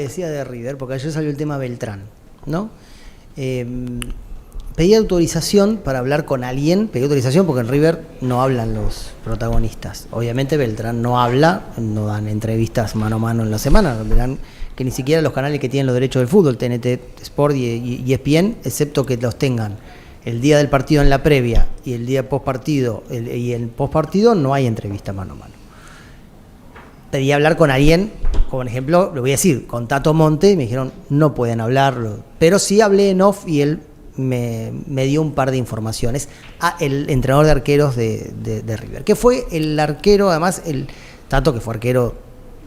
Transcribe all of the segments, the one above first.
Decía de River, porque ayer salió el tema Beltrán, ¿no? Pedí autorización para hablar con alguien, pedí autorización porque en River no hablan los protagonistas. Obviamente Beltrán no habla, no dan entrevistas mano a mano en la semana, verán que ni siquiera los canales que tienen los derechos del fútbol, TNT Sport y ESPN, excepto que los tengan el día del partido en la previa y el día postpartido y el postpartido, no hay entrevista mano a mano. Pedí hablar con alguien, por ejemplo, lo voy a decir, con Tato Monte, y me dijeron no pueden hablarlo, pero sí hablé en off y él me dio un par de informaciones. El entrenador de arqueros de River, que fue el arquero, además el Tato, que fue arquero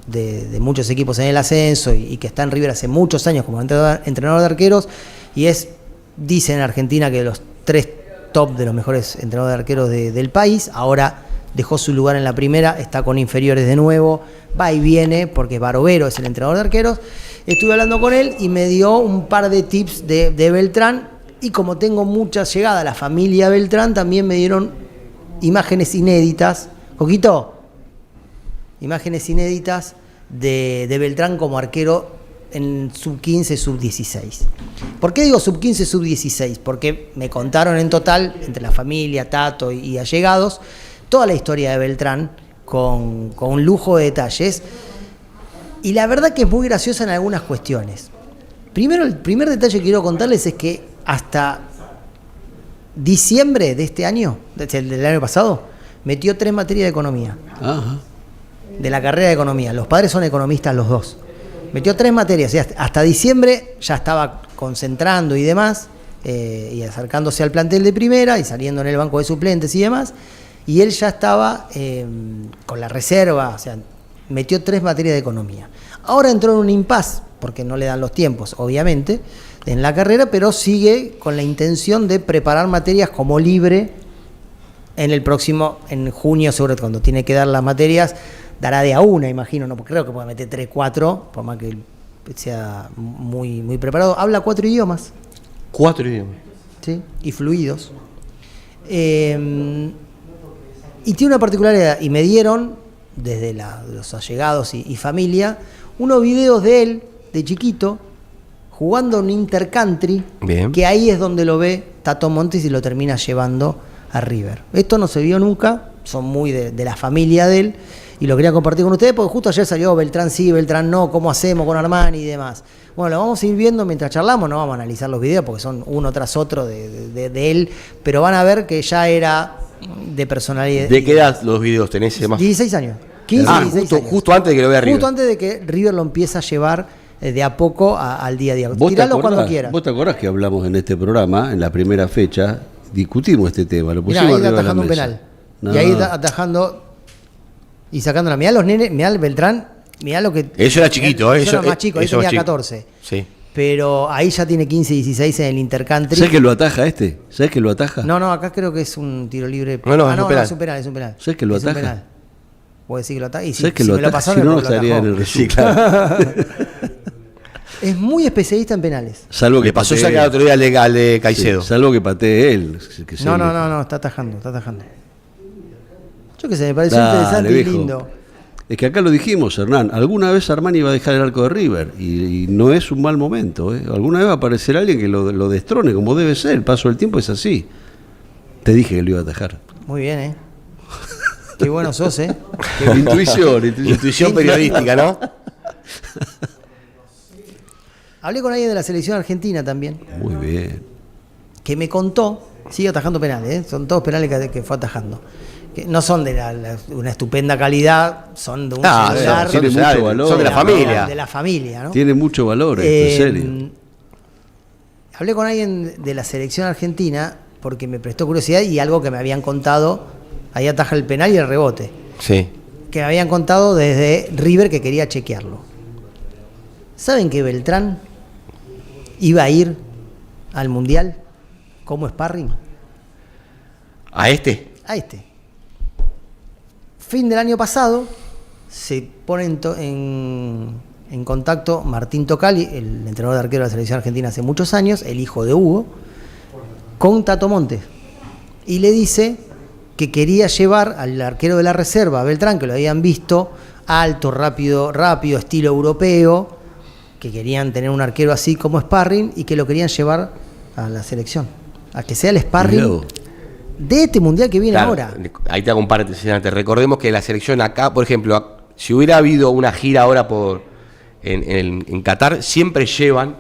de muchos equipos en el ascenso y que está en River hace muchos años como entrenador de arqueros, y dicen en Argentina que de los 3 top de los mejores entrenadores de arqueros del país. Ahora dejó su lugar en la primera, está con inferiores de nuevo, va y viene, porque Barovero es el entrenador de arqueros. Estuve hablando con él y me dio un par de tips de Beltrán, y como tengo mucha llegada a la familia Beltrán, también me dieron imágenes inéditas. Coquito, imágenes inéditas de Beltrán como arquero en sub-15, sub-16. ¿Por qué digo sub-15, sub-16? Porque me contaron en total, entre la familia, Tato y allegados, toda la historia de Beltrán con un lujo de detalles, y la verdad que es muy graciosa en algunas cuestiones. Primero, el primer detalle que quiero contarles es que hasta diciembre de este año, del año pasado, metió 3 materias de economía. Ajá. De la carrera de economía. Los padres son economistas los dos. Metió 3 materias, y hasta diciembre ya estaba concentrando y demás, y acercándose al plantel de primera y saliendo en el banco de suplentes y demás. Y él ya estaba con la reserva, o sea, metió 3 materias de economía. Ahora entró en un impasse, porque no le dan los tiempos, obviamente, en la carrera, pero sigue con la intención de preparar materias como libre en junio, sobre todo, cuando tiene que dar las materias, dará de a una, imagino, no creo que pueda meter 3, 4, por más que él sea muy, muy preparado. Habla 4 idiomas. 4 idiomas. Sí, y fluidos. Y tiene una particularidad, y me dieron, desde los allegados y familia, unos videos de él, de chiquito, jugando en Intercountry, bien, que ahí es donde lo ve Tato Montes y lo termina llevando a River. Esto no se vio nunca, son muy de la familia de él, y lo quería compartir con ustedes, porque justo ayer salió Beltrán sí, Beltrán no, cómo hacemos con Armani y demás. Bueno, lo vamos a ir viendo mientras charlamos, no vamos a analizar los videos, porque son uno tras otro de él, pero van a ver que ya era de personalidad. ¿De qué edad los videos tenés? Más? 16 años. 15, 16 años. Justo antes de que lo vea River. Justo antes de que River lo empiece a llevar de a poco al día a día. Tiralo cuando quieras. ¿Vos te acordás que hablamos en este programa, en la primera fecha, discutimos este tema? Lo pusimos arriba de la mesa. Atajando un penal. No. Y ahí atajando y sacándola. Mirá los nenes, mirá el Beltrán, mirá lo que... Eso era chiquito, eso era más chico, ahí tenía 14. Sí. Pero ahí ya tiene 15, 16 en el Intercountry. ¿Sabes que lo ataja este? ¿Sabes que lo ataja? No, acá creo que es un tiro libre. No, es un penal. ¿Sabes que lo ataja? Un penal. Puedo decir que lo ataja. Y ¿sabes que lo ataja? Pasaron, si no, estaría en el resumen. Sí, claro. Es muy especialista en penales. Salvo que pasó sacar otro día al de Caicedo. Sí, salvo que patee él. No, está atajando. Yo que sé, me pareció interesante y lindo. Es que acá lo dijimos, Hernán, alguna vez Armani va a dejar el arco de River y no es un mal momento. Alguna vez va a aparecer alguien que lo destrone como debe ser, el paso del tiempo es así. Te dije que lo iba a atajar. Muy bien, Qué bueno sos, Intuición periodística, ¿no? Hablé con alguien de la selección argentina también. Muy bien. Que me contó, sigue atajando penales, son todos penales que fue atajando. Que no son de una estupenda calidad, son de un celular. Tiene mucho valor. Son de la familia. De la familia, ¿no? Tiene mucho valor, en serio. Hablé con alguien de la selección argentina porque me prestó curiosidad y algo que me habían contado, ahí ataja el penal y el rebote. Sí. Que me habían contado desde River que quería chequearlo. ¿Saben que Beltrán iba a ir al Mundial como sparring? ¿A este? A este. Fin del año pasado se pone en contacto Martín Tocali, el entrenador de arquero de la selección argentina hace muchos años, el hijo de Hugo, con Tato Montes. Y le dice que quería llevar al arquero de la reserva, Beltrán, que lo habían visto, alto, rápido, estilo europeo, que querían tener un arquero así como sparring y que lo querían llevar a la selección, a que sea el sparring de este mundial que viene ahora. Ahí te hago un paréntesis antes. Recordemos que la selección acá, por ejemplo, si hubiera habido una gira ahora en Qatar, siempre llevan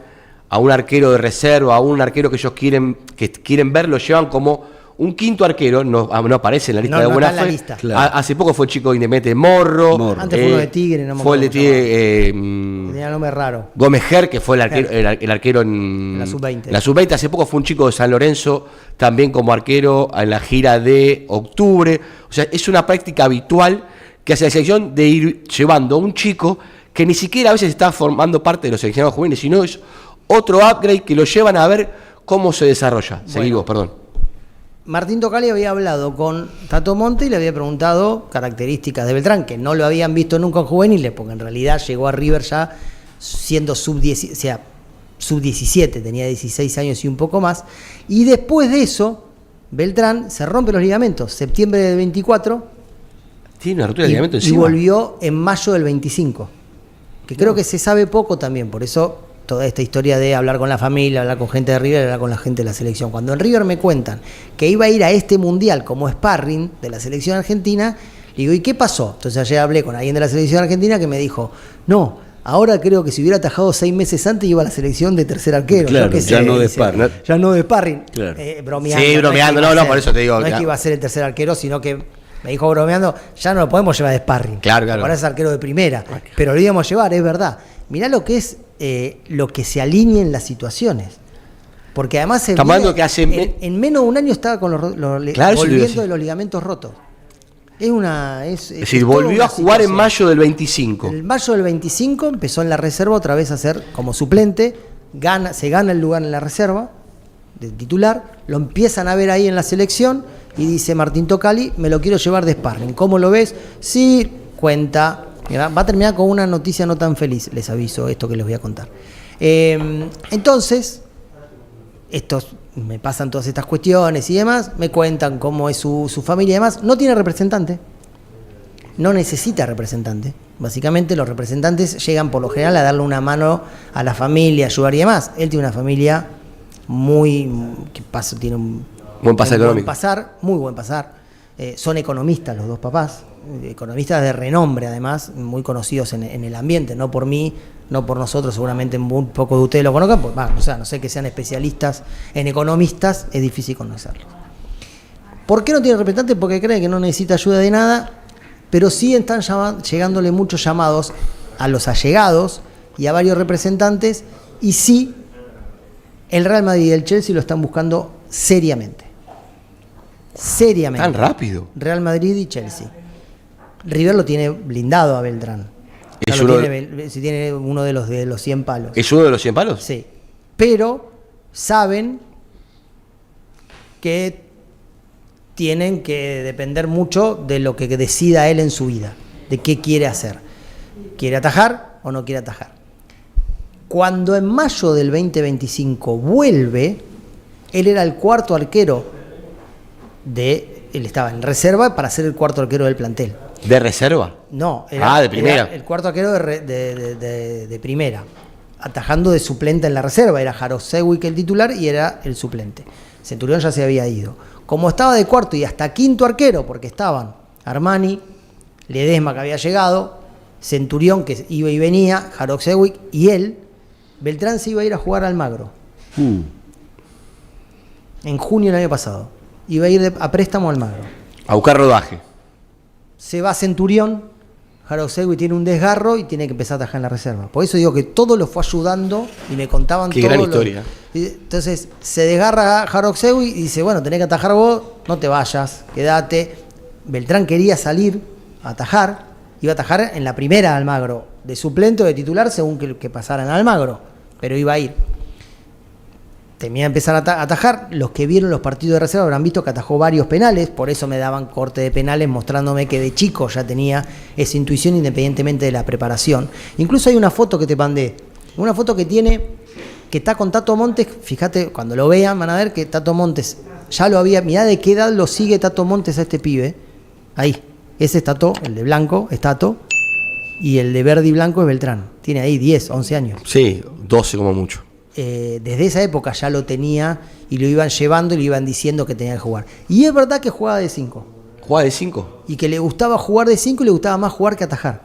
a un arquero de reserva, a un arquero que ellos quieren ver, lo llevan como un quinto arquero, no aparece en la lista de buena fe. Claro. Hace poco fue el chico de Independiente Morro. Antes fue uno de Tigre, no me fue el de Tigre. Tenía nombre raro. Gómez Ger, que fue el arquero en la sub-20. La sub-20. Hace poco fue un chico de San Lorenzo, también como arquero en la gira de octubre. O sea, es una práctica habitual que hace la selección de ir llevando a un chico que ni siquiera a veces está formando parte de los seleccionados juveniles, sino es otro upgrade que lo llevan a ver cómo se desarrolla. Seguimos, perdón. Martín Tocali había hablado con Tato Monte y le había preguntado características de Beltrán, que no lo habían visto nunca en juveniles, porque en realidad llegó a River ya siendo sub-17, tenía 16 años y un poco más. Y después de eso, Beltrán se rompe los ligamentos, septiembre del 24. Tiene una ruptura de ligamento Y encima. volvió en mayo del 25. Que creo que se sabe poco también, por eso toda esta historia de hablar con la familia, hablar con gente de River, hablar con la gente de la selección. Cuando en River me cuentan que iba a ir a este mundial como sparring de la selección argentina, le digo, ¿y qué pasó? Entonces ayer hablé con alguien de la selección argentina que me dijo, no, ahora creo que si hubiera atajado 6 meses antes iba a la selección de tercer arquero. Claro, que ya no de sparring. Ya no de sparring. Claro. Bromeando. Sí, bromeando, no, por eso te digo. No es que iba a ser el tercer arquero, sino que me dijo bromeando, ya no lo podemos llevar de sparring. Claro. Ahora es arquero de primera. Pero lo íbamos a llevar, es verdad. Mirá lo que es lo que se alineen las situaciones. Porque además en menos de un año estaba con volviendo de los ligamentos rotos. Es decir, volvió a jugar en mayo del 25. En mayo del 25 empezó en la reserva otra vez a ser como suplente, se gana el lugar en la reserva de titular, lo empiezan a ver ahí en la selección y dice Martín Tocali, me lo quiero llevar de sparring. ¿Cómo lo ves? Sí, cuenta. Va a terminar con una noticia no tan feliz, les aviso esto que les voy a contar. Entonces, me pasan todas estas cuestiones y demás, me cuentan cómo es su familia y demás. No tiene representante, no necesita representante. Básicamente los representantes llegan por lo general a darle una mano a la familia, ayudar y demás. Él tiene una familia tiene un buen pasar económico. Muy buen pasar. Son economistas los dos papás. Economistas de renombre además, muy conocidos en el ambiente, no por mí, no por nosotros, seguramente muy poco de ustedes lo conozcan, pues, no sé que sean especialistas en economistas, es difícil conocerlos. ¿Por qué no tiene representante? Porque cree que no necesita ayuda de nada, pero sí están llegándole muchos llamados a los allegados y a varios representantes, y sí, el Real Madrid y el Chelsea lo están buscando seriamente. ¿Tan rápido? Real Madrid y Chelsea. River lo tiene blindado a Beltrán. Tiene uno de los 100 palos. ¿Es uno de los 100 palos? Sí. Pero saben que tienen que depender mucho de lo que decida él en su vida, de qué quiere hacer. ¿Quiere atajar o no quiere atajar? Cuando en mayo del 2025 vuelve, él era el cuarto arquero él estaba en reserva para ser el cuarto arquero del plantel. ¿De reserva? No, de primera. Era el cuarto arquero de primera, atajando de suplente en la reserva. Era Jarosewicz el titular y era el suplente. Centurión ya se había ido. Como estaba de cuarto y hasta quinto arquero, porque estaban Armani, Ledesma que había llegado, Centurión que iba y venía, Jarosewicz y él, Beltrán se iba a ir a jugar al Almagro. En junio del año pasado. Iba a ir a préstamo al Almagro. A buscar rodaje. Se va Centurión, Jarosewicz tiene un desgarro y tiene que empezar a atajar en la reserva. Por eso digo que todo lo fue ayudando y me contaban todo. Qué gran historia. Entonces se desgarra Jarosewicz y dice, bueno, tenés que atajar vos, no te vayas, quédate. Beltrán quería salir a atajar, iba a atajar en la primera de Almagro, de suplente o de titular según que pasara en Almagro, pero iba a ir. Termina de empezar a atajar. Los que vieron los partidos de reserva habrán visto que atajó varios penales, por eso me daban corte de penales mostrándome que de chico ya tenía esa intuición independientemente de la preparación. Incluso hay una foto que te mandé, una foto que está con Tato Montes. Fíjate, cuando lo vean van a ver que Tato Montes ya lo había, mirá de qué edad lo sigue Tato Montes a este pibe. Ahí, ese es Tato, el de blanco, es Tato. y el de verde y blanco es Beltrán. Tiene ahí 10, 11 años. Sí, 12 como mucho. Desde esa época ya lo tenía y lo iban llevando y le iban diciendo que tenía que jugar. Y es verdad que jugaba de 5. ¿Jugaba de 5? Y que le gustaba jugar de 5 y le gustaba más jugar que atajar.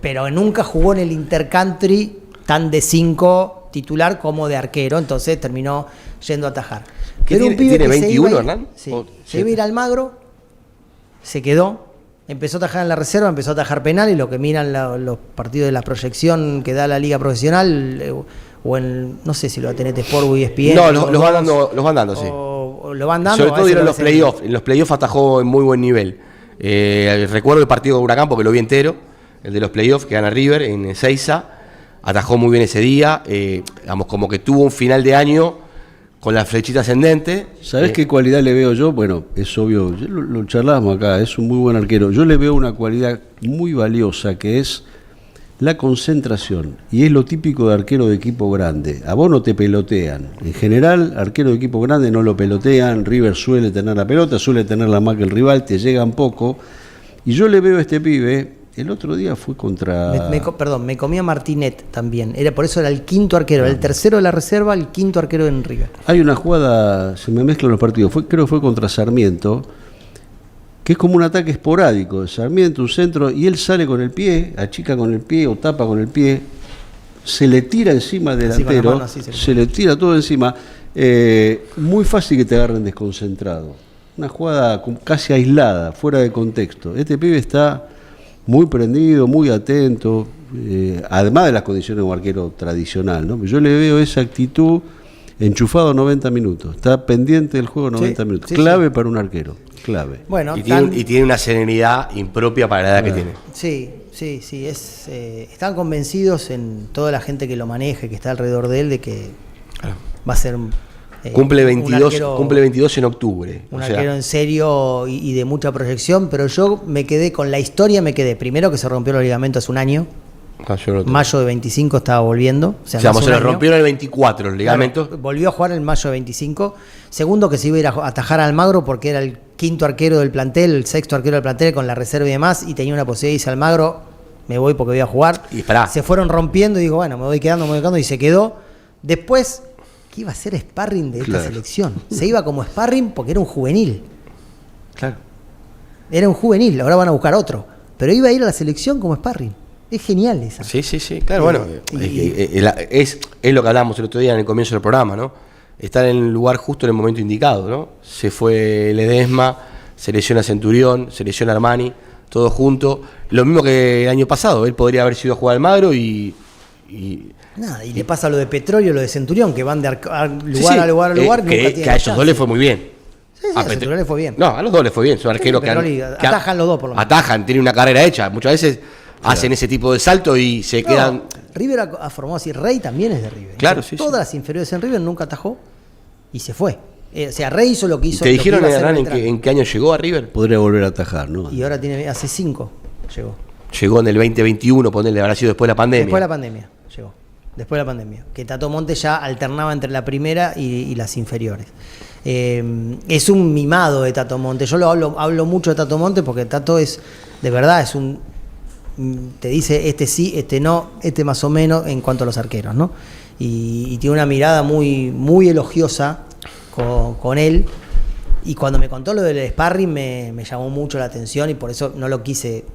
Pero nunca jugó en el intercountry tan de 5 titular como de arquero, entonces terminó yendo a atajar. ¿Qué Pero tiene? ¿Tiene 21, Hernán? Sí, ¿O se iba a ir a Almagro, se quedó, empezó a atajar en la reserva, empezó a atajar penal, y lo que miran los partidos de la proyección que da la liga profesional, o en, no sé si lo va a tener Sport o ESPN. No, los van dando, sí. O lo van dando. Sobre todo en los playoffs. En los playoffs atajó en muy buen nivel. Recuerdo el partido de Huracán porque lo vi entero, el de los playoffs que gana River en Ezeiza. Atajó muy bien ese día, digamos, como que tuvo un final de año con la flechita ascendente. ¿Sabés qué cualidad le veo yo? Bueno, es obvio, lo charlamos acá, es un muy buen arquero. Yo le veo una cualidad muy valiosa que es la concentración, y es lo típico de arquero de equipo grande. A vos no te pelotean. En general, arquero de equipo grande no lo pelotean. River suele tener la pelota, suele tenerla más que el rival, te llegan poco. Y yo le veo a este pibe, el otro día fue contra... me comía Martinet también. Por eso era el quinto arquero, el tercero de la reserva, el quinto arquero en River. Hay una jugada, se me mezclan los partidos, creo que fue contra Sarmiento, que es como un ataque esporádico de Sarmiento, un centro, y él sale con el pie, achica con el pie o tapa con el pie, se le tira encima del delantero, se le tira todo encima, muy fácil que te agarren desconcentrado. Una jugada casi aislada, fuera de contexto. Este pibe está muy prendido, muy atento, además de las condiciones de un arquero tradicional, ¿no? Yo le veo esa actitud enchufado 90 minutos, está pendiente del juego 90 minutos, clave para un arquero. Clave. Bueno, y tiene una serenidad impropia para la edad que tiene. Sí, están convencidos en toda la gente que lo maneja, que está alrededor de él, de que va a ser cumple 22 en octubre. Un arquero en serio y de mucha proyección, pero yo me quedé con la historia, primero que se rompió los ligamentos hace un año. Mayo de 25 estaba volviendo. Se le rompieron el 24 los ligamentos. Claro, volvió a jugar en mayo de 25. Segundo, que se iba a ir a atajar a Almagro porque era el quinto arquero del plantel, el sexto arquero del plantel con la reserva y demás, y tenía una posibilidad de irse a Almagro. Me voy porque voy a jugar. Y se fueron rompiendo y digo, bueno, me voy quedando y se quedó. Después, ¿qué iba a ser sparring de esta selección? Se iba como sparring porque era un juvenil. Claro. Era un juvenil, ahora van a buscar otro. Pero iba a ir a la selección como sparring. Es genial esa. Sí, claro, bueno, es lo que hablábamos el otro día en el comienzo del programa, ¿no? Estar en el lugar justo en el momento indicado, ¿no? Se fue Ledesma, se lesiona Centurión, se lesiona Armani, todo junto. Lo mismo que el año pasado, él podría haber sido a jugar al Magro y le pasa lo de Petróleo, lo de Centurión, que van de lugar a lugar. Que a ellos dos les fue muy bien. Sí, a Centurión le fue bien. No, a los dos les fue bien, son arqueros que atajan los dos por lo menos. Atajan, tienen una carrera hecha, muchas veces hacen ese tipo de salto y se quedan... River ha formado así, Rey también es de River. Claro, Todas las inferiores en River nunca atajó y se fue. Rey hizo lo que hizo. ¿Te dijeron, Hernán, en qué año llegó a River? Podría volver a atajar, ¿no? Y ahora hace 5 llegó. Llegó en el 2021, ponele, habrá sido después de la pandemia. Después de la pandemia, llegó. Después de la pandemia. Que Tato Monte ya alternaba entre la primera y las inferiores. Es un mimado de Tato Monte. Yo hablo mucho de Tato Monte porque Tato es, de verdad, es un... Te dice este sí, este no, este más o menos en cuanto a los arqueros, ¿no? Y tiene una mirada muy, muy elogiosa con él. Y cuando me contó lo del sparring me llamó mucho la atención y por eso no lo quise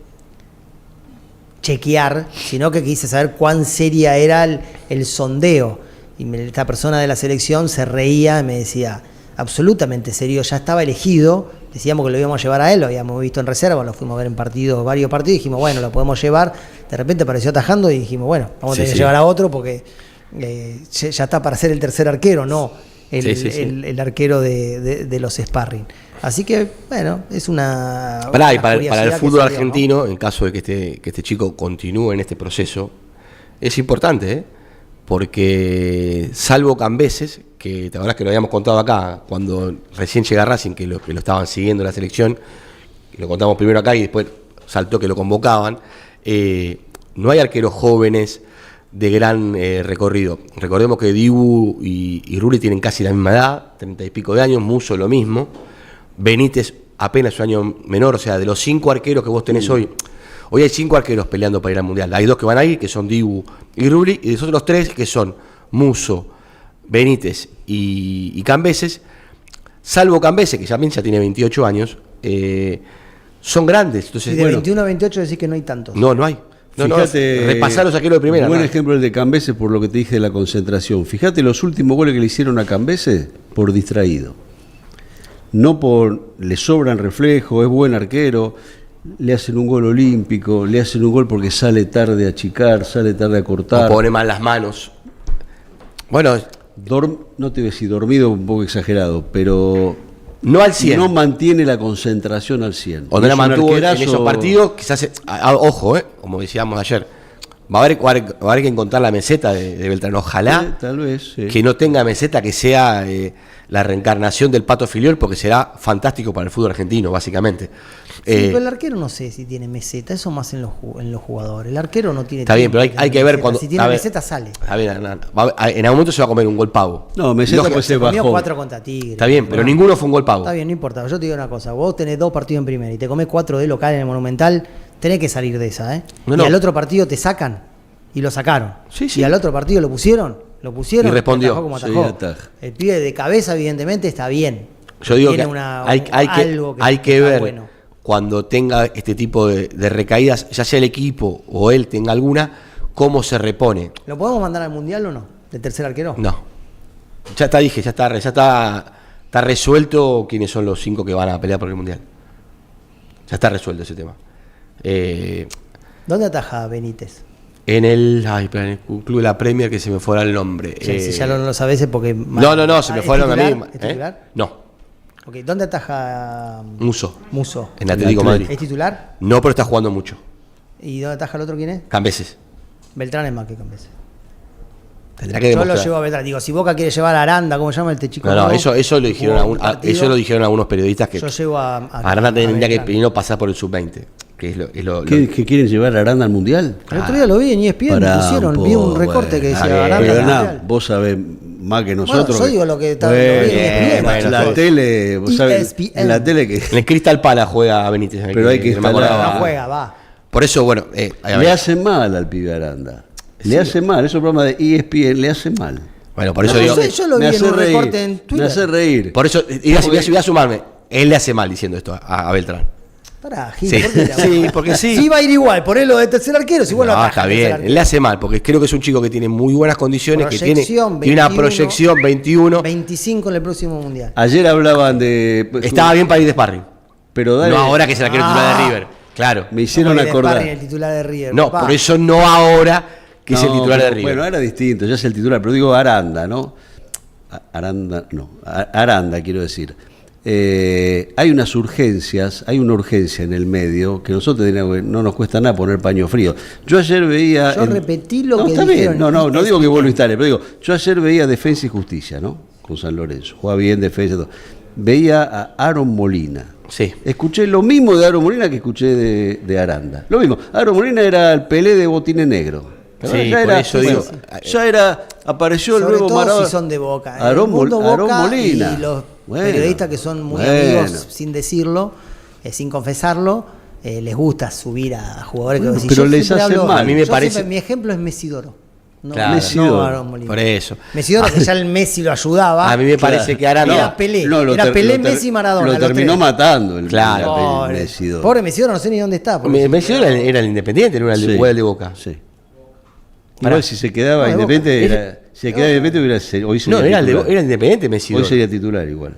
chequear, sino que quise saber cuán seria era el sondeo. Y esta persona de la selección se reía y me decía, absolutamente serio, ya estaba elegido. Decíamos que lo íbamos a llevar a él, lo habíamos visto en reserva, lo fuimos a ver en varios partidos, y dijimos, bueno, lo podemos llevar. De repente apareció atajando y dijimos, bueno, vamos a tener que llevar a otro porque ya está para ser el tercer arquero, no el arquero de los sparring. Así que, bueno, es una... Para el fútbol argentino, ¿no? En caso de que este chico continúe en este proceso, es importante, porque salvo Cambeses, que te acuerdas que lo habíamos contado acá, cuando recién llega Racing, que lo estaban siguiendo en la selección, lo contamos primero acá y después saltó que lo convocaban, no hay arqueros jóvenes de gran recorrido. Recordemos que Dibu y Rulli tienen casi la misma edad, 30 y pico de años, Musso lo mismo, Benítez apenas un año menor, o sea, de los 5 arqueros que vos tenés hoy, Hoy hay 5 arqueros peleando para ir al Mundial. Hay 2 que van a ir, que son Dibu y Rulli, y los otros 3 que son Musso, Benítez y Cambeses, salvo Cambeses, que también ya tiene 28 años, son grandes. Entonces, Y de 21 a 28 decís que no hay tantos. No hay. Fíjate, repasar los arqueros de primera. Buen ejemplo el de Cambeses por lo que te dije de la concentración. Fíjate los últimos goles que le hicieron a Cambeses por distraído. No por le sobran reflejos, es buen arquero, le hacen un gol olímpico, le hacen un gol porque sale tarde a achicar, sale tarde a cortar. O pone mal las manos. Bueno, No te voy a decir dormido, un poco exagerado, pero no al 100. no mantiene la concentración al 100. O no Es la un mantuvo en arquerazo. esos partidos, quizás, ojo, como decíamos ayer, va a haber que encontrar la meseta de Beltrán. Ojalá Tal vez, sí. que no tenga meseta, que sea la reencarnación del Pato Filiol, porque será fantástico para el fútbol argentino, básicamente. Sí, pero el arquero no sé si tiene meseta, eso más en los jugadores. El arquero no tiene. Está bien, pero hay que ver meseta. cuando. Si tiene meseta, sale. Está bien, en algún momento se va a comer un gol pavo. No, meseta Lógico, puede ser Comió bajón. 4 contra Tigre. Está bien, pero ninguno fue un gol pavo. Está bien, no importa. Yo te digo una cosa. Vos tenés 2 partidos en primera y te comés 4 de local en el Monumental, tenés que salir de esa, ¿eh? No. Y al otro partido te sacan y lo sacaron. Sí. Y al otro partido lo pusieron. Y respondió. Atajó como Sí, atajó. ataja. El pibe de cabeza, evidentemente, está bien. Yo digo Tiene que hay que está ver bueno. cuando tenga este tipo de recaídas, ya sea el equipo o él tenga alguna, cómo se repone. ¿Lo podemos mandar al Mundial o no? ¿De tercer arquero? No. Ya está resuelto quiénes son los 5 que van a pelear por el Mundial. Ya está resuelto ese tema. ¿Dónde ataja Benítez? En el club de la Premier, que se me fuera el nombre. Si ya no lo sabés es porque... No, se me fueron a mí. ¿Es titular? No, Ok, ¿dónde ataja Musso, Musso? en Atlético de Madrid. ¿Es titular? No, pero está jugando mucho. ¿Y dónde ataja el otro quién es? Cambeses. Beltrán es más que Cambeses. Tendrá que Yo demostrar. lo llevo a Beltrán. Digo, si Boca quiere llevar a Aranda, ¿cómo se llama este chico? No, eso lo dijeron Jugó un partido. eso lo dijeron algunos periodistas que Yo llevo a Aranda tendría que Beltrán. primero pasar por el sub-20, que es lo ¿Qué quieren llevar a Aranda al Mundial? El otro día lo vi en ESPN, Pará lo pusieron, un vi un poco, recorte que bueno. decía Está bien, Aranda Pero al nada, Mundial. vos sabés más que nosotros. yo digo lo que está- Bueno, lo vi en ESPN, bueno, la pues. tele, vos sabés, ESPN. en la tele que en el Crystal Palace juega Benítez. Pero hay que no me acordaba. instalar- No juega, va. Por eso, bueno, le hace mal al pibe Aranda. Le hace mal, esos programas de ESPN le hace mal. bueno, por eso No digo, sé, yo lo vi Me en hace un reír, recorte en Twitter. Me hace reír. por eso voy a sumarme. Él le hace mal diciendo esto a Beltrán. Pará, Gil, Sí. ¿por qué te Sí, aguantas? porque sí. Sí, va a ir igual, ponelo de tercer arquero, si igual lo No, ataja está el tercer bien, arquero. él le hace mal, porque creo que es un chico que tiene muy buenas condiciones, que tiene una 21, proyección 21. 25 en el próximo Mundial. Ayer hablaban de... Estaba bien para ir de sparring. Pero dale, No ahora que se la quiere titular de River. Claro. me hicieron No, porque acordar. Sparring, el titular de River. No, papá. por eso no ahora que es el No, titular de pero, River. Bueno, era distinto, ya es el titular, pero digo Aranda, ¿no? Aranda, quiero decir. Hay unas urgencias, hay una urgencia en el medio que nosotros no nos cuesta nada poner paño frío. Yo ayer veía... Yo repetí lo que está dijeron bien, no en digo que ESPN. vos lo instales, pero digo, yo ayer veía Defensa y Justicia, ¿no? Con San Lorenzo, juega bien defensa, todo. Veía a Aaron Molina. Sí. Escuché lo mismo de Aaron Molina que escuché de Aranda. Lo mismo, Aaron Molina era el Pelé de Botines Negros. Sí, por eso digo, apareció el Sobre nuevo todo Maradona. si son de Boca. En Aarón el mundo Aarón Boca Molina. y los Bueno, periodistas que son muy bueno. amigos sin decirlo, sin confesarlo, les gusta subir a jugadores que Bueno, vos decís, pero yo les siempre hace hablo- mal. A mí me yo parece- siempre- mi ejemplo es Mesidoro. No, Claro. Mesidoro. no Aarón Molina. Por eso. Mesidoro, que ya el Messi lo ayudaba. A mí me parece que Aranda. Era Pelé. lo Era ter- Pelé, lo ter- Messi y Maradona. Lo los terminó tres. matando el Claro. Pobre, Mesidoro. pobre Mesidoro, no sé ni dónde está. porque- Mesidoro era el Independiente, no era el Sí, jugador de Boca. Sí. Pará. Igual si se quedaba No, de Independiente, Boca. era, si se quedaba Independiente hoy sería No, era el titular. Independiente Mesidoro. Hoy sería titular igual.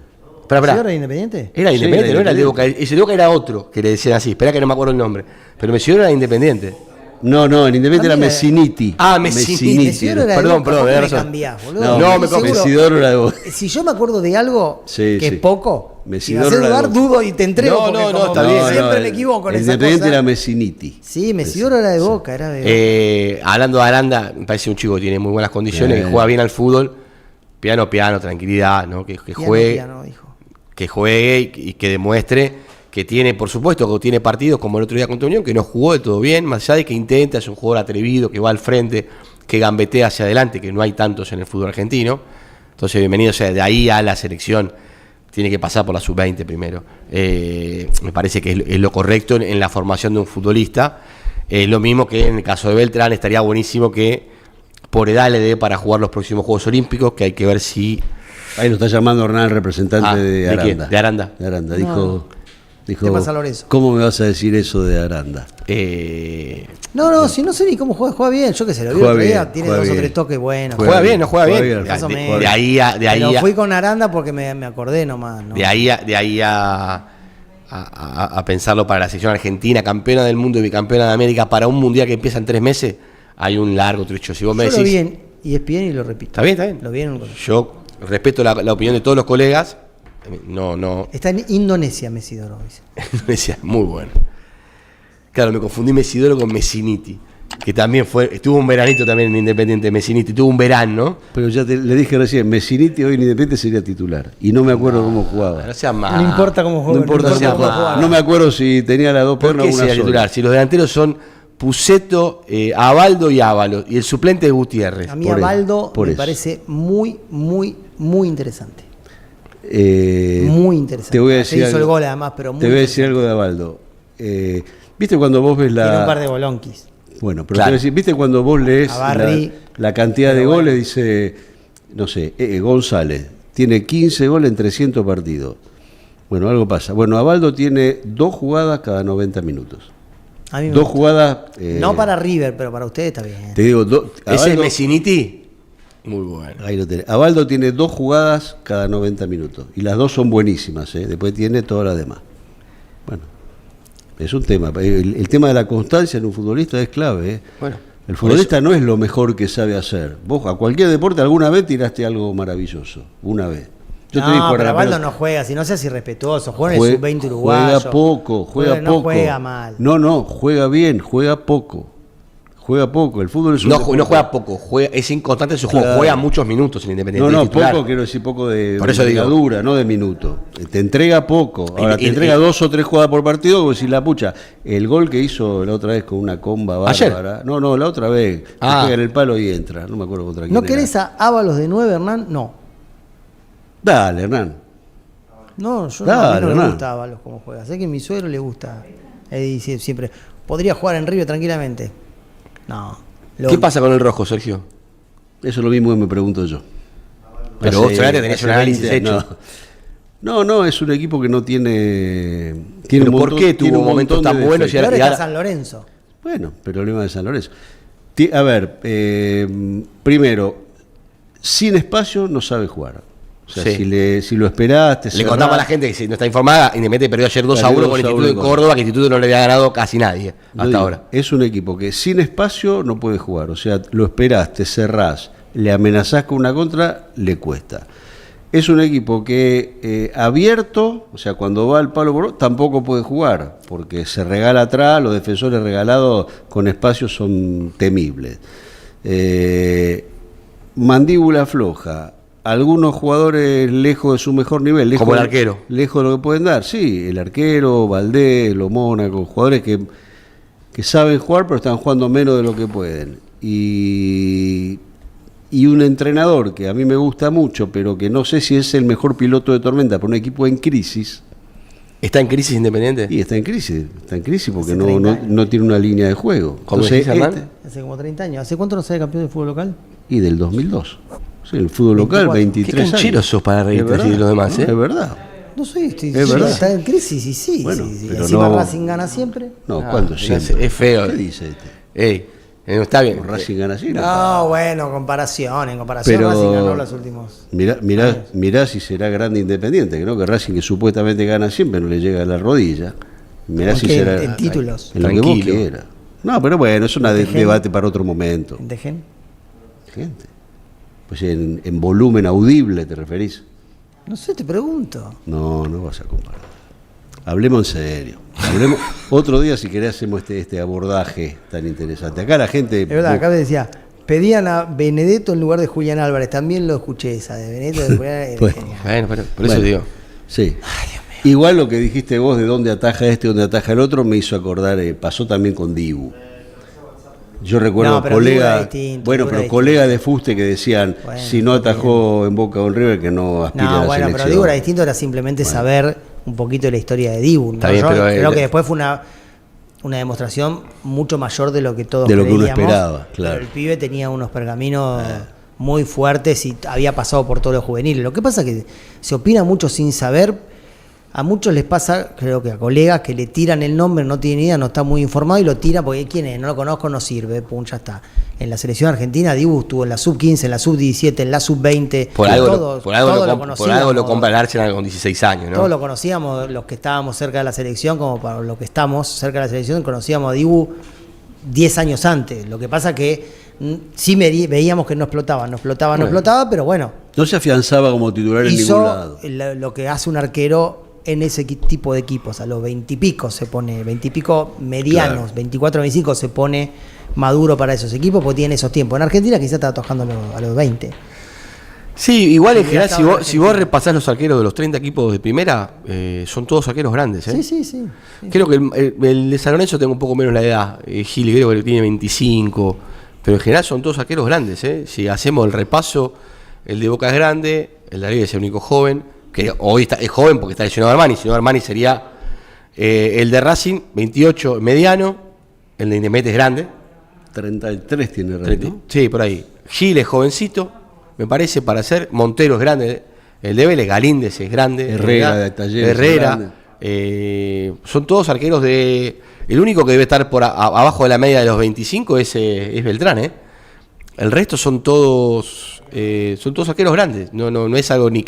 Pará. ¿Mesidoro era independiente? Era Sí, Independiente, era no era el de Boca. Independiente. Ese de Boca era otro, que le decían así. Espera que no me acuerdo el nombre. Pero Mesidoro era Independiente. No, el Independiente era También era- Messiniti. Messiniti. Mesidoro era de Perdón, Boca, perdón, ¿por qué tenés me razón. cambiás, boludo? No, No, me Estoy seguro- Mesidoro era de Boca. Si yo me acuerdo de algo Sí, que sí. es poco, si me Mesidoro haces era de dudar, Boca. dudo y te entrego. No, porque no, como está bien. siempre me equivoco con el esa Independiente cosa. era Messiniti. Sí, Mesidoro era de Boca, era de Hablando de Aranda, me parece un chico que tiene muy buenas condiciones, que Bien. juega bien al fútbol. Piano, tranquilidad, ¿no? Que juegue. Piano, hijo. Que juegue y que demuestre que tiene, por supuesto, que tiene partidos como el otro día contra Unión, que no jugó de todo bien, más allá de que intenta, es un jugador atrevido, que va al frente, que gambetea hacia adelante, que no hay tantos en el fútbol argentino. Entonces, bienvenido sea de ahí a la selección tiene que pasar por la sub-20 primero. Me parece que es lo correcto en la formación de un futbolista. Es lo mismo que en el caso de Beltrán, estaría buenísimo que por edad le dé para jugar los próximos Juegos Olímpicos, que hay que ver si... Ahí lo está llamando Hernán, el representante de ¿de Aranda. quién? De Aranda. De Aranda. No. Dijo, San Lorenzo. ¿cómo me vas a decir eso de Aranda? No, si no sé ni cómo juega bien. Yo qué sé, lo vi Juega otro día, bien, tiene juega 2 o bien. 3 toques buenos. Juega bien, no juega bien. Más o De menos. ahí Pero a... fui con Aranda porque me acordé nomás. ¿no? De ahí a pensarlo para la selección argentina, campeona del mundo y bicampeona de América, para un mundial que empieza en 3 meses, hay un largo trecho. Si vos me Yo decís, lo vi en ESPN y lo repito. Está bien. Lo vi en un... Yo respeto la opinión de todos los colegas. No. Está en Indonesia, Mesidoro, dice. Decía, muy bueno. Claro, me confundí Mesidoro con Messiniti, que también estuvo un veranito también en Independiente. Messiniti tuvo un verano, ¿no? Pero ya le dije recién, Messiniti hoy en Independiente sería titular. Y no me acuerdo cómo jugaba. No sea malo. No importa cómo juega. No importa sea cómo malo. jugaba. No me acuerdo si tenía las dos ¿Por piernas qué o una sería sola. titular? Si los delanteros son Pusetto, Abaldo y Ábalos, y el suplente es Gutiérrez. A mí Por eso, Abaldo por me eso. parece muy interesante. Muy Muy interesante. Te voy a decir Se hizo algo, el gol además, pero muy te voy a decir interesante. algo de Abaldo. ¿Viste cuando vos ves Tiene un par la... de bolonquis. Bueno, pero Claro. te voy a decir, ¿viste cuando vos lees A Barry, la cantidad de pero goles? bueno. Dice, no sé, González, tiene 15 goles en 300 partidos. Bueno, algo pasa. Bueno, Abaldo tiene 2 jugadas cada 90 minutos. A mí me 2 gusta. jugadas... No para River, pero para ustedes está bien. Te digo, ¿Ese es Abaldo, Messiniti? Muy bueno. ahí lo tenés. Abaldo tiene 2 jugadas cada 90 minutos. Y las 2 son buenísimas, ¿eh? Después tiene todas las demás. Bueno, es un tema. El tema de la constancia en un futbolista es clave, ¿eh? Bueno, El futbolista no es lo mejor que sabe hacer. Vos a cualquier deporte alguna vez tiraste algo maravilloso. Una vez. Yo te digo, pero Abaldo no juega, si no seas irrespetuoso, juega en el sub-20 uruguayo. Juega poco. No juega mal. No, juega bien, juega poco. Juega poco. El fútbol es un no deporte. juega poco, es inconstante en su juego, Claro. juega muchos minutos en Independiente. No, titular. poco quiero decir poco de Por eso digo. dura, no de minuto. Te entrega poco. Ahora Y- te entrega 2 o 3 jugadas por partido, como si la pucha. El gol que hizo la otra vez con una comba ¿Ayer? bárbara. No, la otra vez. Que pega en el palo y entra. No me acuerdo contra quién ¿No era. querés a Ábalos de 9, Hernán? No. Dale, Hernán. No, yo Dale, a mí no me Hernán. gusta Ábalos como juega. Sé que a mi suegro le gusta. Él dice siempre, podría jugar en River tranquilamente. No. ¿Qué pasa con el rojo, Sergio? Eso es lo mismo que me pregunto yo. Pero vos todavía tenés un análisis 20 hecho. No, es un equipo que no tiene... ¿Pero un por qué tiene tuvo un momentos montón tan de buenos y defectos. Ahora ahora- está San Lorenzo. Bueno, problema de San Lorenzo. A ver, primero, sin espacio no sabe jugar. O sea, Sí. si lo esperaste... Le contamos a la gente que si no está informada, Independiente perdió ayer 2-1 Perdió con el 2-1 Instituto de con- Córdoba, que el Instituto no le había ganado casi nadie Yo hasta digo, ahora. Es un equipo que sin espacio no puede jugar. O sea, lo esperaste, cerrás, le amenazás con una contra, le cuesta. Es un equipo que abierto, o sea, cuando va al palo por tampoco puede jugar, porque se regala atrás, los defensores regalados con espacio son temibles. Mandíbula floja, algunos jugadores lejos de su mejor nivel. Lejos, Como el arquero. Lejos de lo que pueden dar, sí, el arquero, Valdés, los Mónaco, jugadores que saben jugar pero están jugando menos de lo que pueden. Y un entrenador que a mí me gusta mucho, pero que no sé si es el mejor piloto de tormenta para un equipo en crisis. ¿Está en crisis Independiente? Y está en crisis porque Hace no, 30 no, años. no tiene una línea de juego. ¿Cómo Entonces, decís, Hernán? Hace como 30 años. ¿Hace cuánto no sale campeón del fútbol local? y del 2002. Sí, el fútbol local, 24. 23 Qué canchero años. sos para reírte Es verdad, así de los demás, ¿no? ¿eh? Es verdad. No sé, Es verdad. está en crisis y sí. Bueno, sí. pero Encima no- Racing gana siempre. No, Ah, ¿cuándo es- siempre? es feo. ¿Qué dice este? Ey, no está bien. Racing gana así. No, bueno, en comparación Pero- Racing ganó los últimos. Mirá si será grande Independiente, ¿no? Que Racing, que supuestamente gana siempre, no le llega a la rodilla. Mirá si ¿En qué? será En títulos. en lo que vos Tranquilo. quieras. No, pero bueno, es un Dejen. debate para otro momento. ¿Dejen? Gente. Pues en volumen audible te referís. No sé, te pregunto. No, no vas a comparar. Hablemos en serio. Hablemos otro día si querés hacemos este abordaje tan interesante. Acá la gente. Es verdad, acá me decía, pedían a Benedetto en lugar de Julián Álvarez. También lo escuché esa de Benedetto de Julián Álvarez. Bueno. Genial. Bueno, por eso Bueno, digo. Sí. Igual lo que dijiste vos de dónde ataja este, dónde ataja el otro, me hizo acordar, pasó también con Dibu. Yo recuerdo No, pero Dibu era colegas, distinto, bueno, Dibu pero era colegas de fuste que decían, Bueno, si no atajó en Boca o en River, que no aspire a No, la bueno, selección. pero Dibu era distinto, era simplemente saber un poquito de la historia de Dibu. ¿no? Está bien, Yo pero creo que después fue una demostración mucho mayor de lo que todos De lo que uno creíamos, esperaba, claro. pero el pibe tenía unos pergaminos muy fuertes y había pasado por todos los juveniles. Lo que pasa es que se opina mucho sin saber. A muchos les pasa, creo que a colegas, que le tiran el nombre, no tienen idea, no está muy informado y lo tiran porque ¿quién es? No lo conozco, no sirve, pum, ya está. En la selección argentina, Dibu estuvo en la sub-15, en la sub-17, en la sub-20. Por algo lo conocíamos, compra el Arsenal con 16 años, ¿no? Todos lo conocíamos, los que estábamos cerca de la selección, como para los que estamos cerca de la selección, conocíamos a Dibu 10 años antes. Lo que pasa que sí veíamos que no explotaba, pero bueno. No se afianzaba como titular en ningún lado. Hizo lo que hace un arquero en ese tipo de equipos, a los 20 y pico se pone, 20 y pico medianos, claro. 24, 25 se pone maduro para esos equipos porque tiene esos tiempos. En Argentina quizás está trabajando a los 20. Sí, igual en general, si vos repasás los arqueros de los 30 equipos de primera, son todos arqueros grandes. Sí. Creo que el de San Lorenzo tengo un poco menos la edad. Gil creo que tiene 25, pero en general son todos arqueros grandes. Si hacemos el repaso, el de Boca es grande, el de River es el único joven, que hoy es joven porque está lesionado Armani, si no Armani sería el de Racing, 28 mediano, el de Independiente es grande. 33 tiene Racing, ¿no? Sí, por ahí. Gil es jovencito, me parece, para ser. Montero es grande, el de Vélez, Galíndez es grande. Herrera de Talleres. Herrera. Son todos arqueros de... El único que debe estar por abajo de la media de los 25 es Beltrán, El resto son todos arqueros grandes. No es algo ni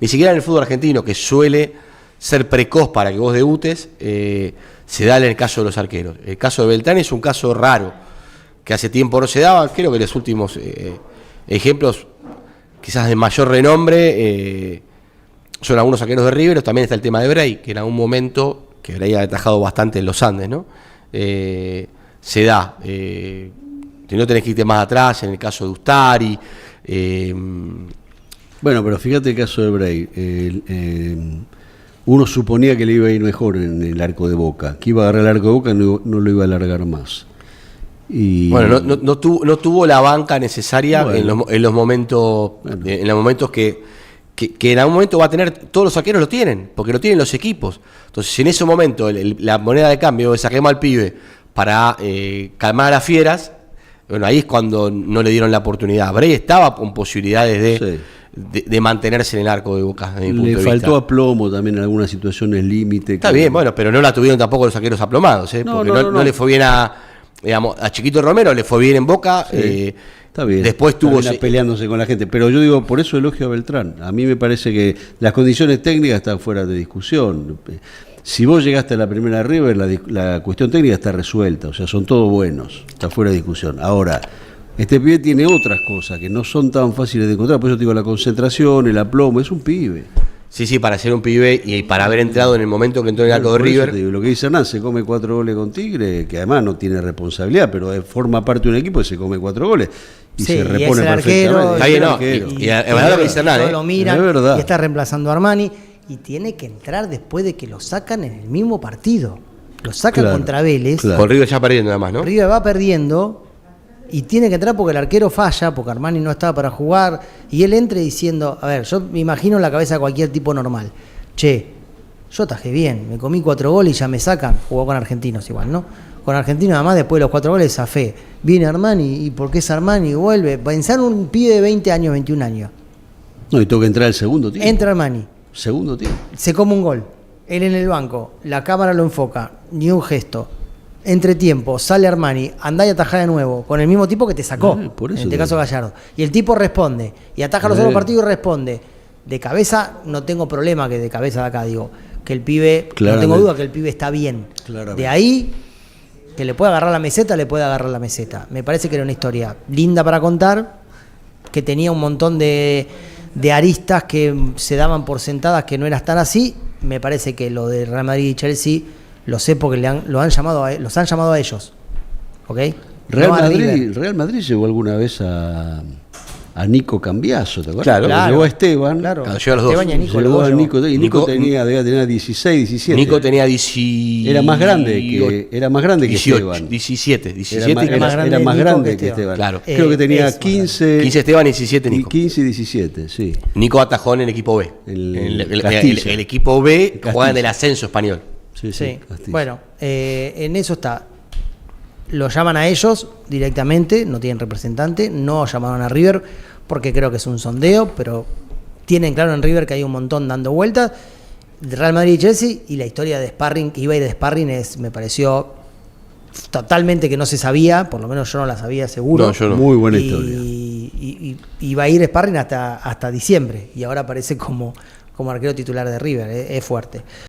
siquiera en el fútbol argentino, que suele ser precoz para que vos debutes, se da en el caso de los arqueros. El caso de Beltrán es un caso raro, que hace tiempo no se daba. Creo que los últimos ejemplos, quizás de mayor renombre, son algunos arqueros de River. También está el tema de Bray, que en algún momento, que Bray ha atajado bastante en los Andes, ¿no? Se da. Si no tenés que irte más atrás, en el caso de Ustari. Bueno, pero fíjate el caso de Bray. Uno suponía que le iba a ir mejor en el arco de Boca, que iba a agarrar el arco de Boca y no lo iba a alargar más. Y bueno, no tuvo la banca necesaria, bueno, en los momentos, en los momentos que en algún momento va a tener. Todos los arqueros lo tienen, porque lo tienen los equipos. Entonces, si en ese momento la moneda de cambio es saquemos al pibe para calmar a las fieras, bueno, ahí es cuando no le dieron la oportunidad. Bray estaba con posibilidades de mantenerse en el arco de Boca. Le faltó aplomo también en algunas situaciones límite. Está bien, bueno, pero no la tuvieron tampoco los arqueros aplomados, porque no le fue bien a Chiquito Romero, le fue bien en Boca. Sí, está bien. Después tuvo peleándose con la gente, pero yo digo, por eso elogio a Beltrán. A mí me parece que las condiciones técnicas están fuera de discusión. Si vos llegaste a la primera River, la cuestión técnica está resuelta, o sea, son todos buenos, está fuera de discusión. Ahora, este pibe tiene otras cosas que no son tan fáciles de encontrar, por eso te digo, la concentración, el aplomo, es un pibe. Sí, para ser un pibe y para haber entrado en el momento que entró en el arco de River. Digo, lo que dice Hernán, se come 4 goles con Tigre, que además no tiene responsabilidad, pero forma parte de un equipo que se come 4 goles y se repone perfectamente. Está bien, no. Y además lo que dice Hernán, lo miran y está reemplazando a Armani y tiene que entrar después de que lo sacan en el mismo partido. Lo sacan contra Vélez. Claro. Con River ya perdiendo además, ¿no? River va perdiendo y tiene que entrar porque el arquero falla, porque Armani no estaba para jugar, y él entre diciendo, a ver, yo me imagino en la cabeza de cualquier tipo normal, che, yo atajé bien, me comí 4 goles y ya me sacan. Jugó con Argentinos igual, ¿no? Con Argentinos además después de los 4 goles zafé. Viene Armani, y porque es Armani, vuelve. Pensar un pibe de 20 años, 21 años. No, y tengo que entrar el segundo tiempo. Entra Armani. Segundo tiempo. Se come un gol. Él en el banco, la cámara lo enfoca, ni un gesto. Entre tiempo, sale Armani, andá y atajá de nuevo, con el mismo tipo que te sacó, por eso en este caso Gallardo. Y el tipo responde, y ataja los otros partidos y responde. De cabeza, no tengo problema que de cabeza de acá, digo, que el pibe, no tengo duda que el pibe está bien. De ahí, que le puede agarrar la meseta, le puede agarrar la meseta. Me parece que era una historia linda para contar, que tenía un montón de aristas que se daban por sentadas que no era tan así. Me parece que lo de Real Madrid y Chelsea lo sé porque los han llamado a ellos. ¿Ok? Real Madrid llegó alguna vez a a Nico Cambiaso, ¿te acuerdas? Claro. Porque llegó a Esteban. Claro. Claro, llegó a los dos. Esteban y a Nico, Llegó a luego Nico, y Nico Nico- debía tener 16, 17. Nico tenía 18. Era más grande que Esteban. 17 Era más grande que Esteban. Claro. Creo que tenía es más 15, 15 Esteban y 17 Nico. 15 y 17, sí. Nico atajó en el equipo B. Castilla. El equipo B Castilla. juega en el ascenso español. Sí, Sí. Castilla. Bueno, en eso está. Lo llaman a ellos directamente, no tienen representante, no llamaron a River porque creo que es un sondeo, pero tienen claro en River que hay un montón dando vueltas. De Real Madrid y Chelsea, y la historia de sparring, que iba a ir de sparring, me pareció totalmente que no se sabía, por lo menos yo no la sabía seguro. No, yo no. Muy buena historia. Y iba a ir sparring hasta diciembre, y ahora aparece como arquero titular de River, es fuerte.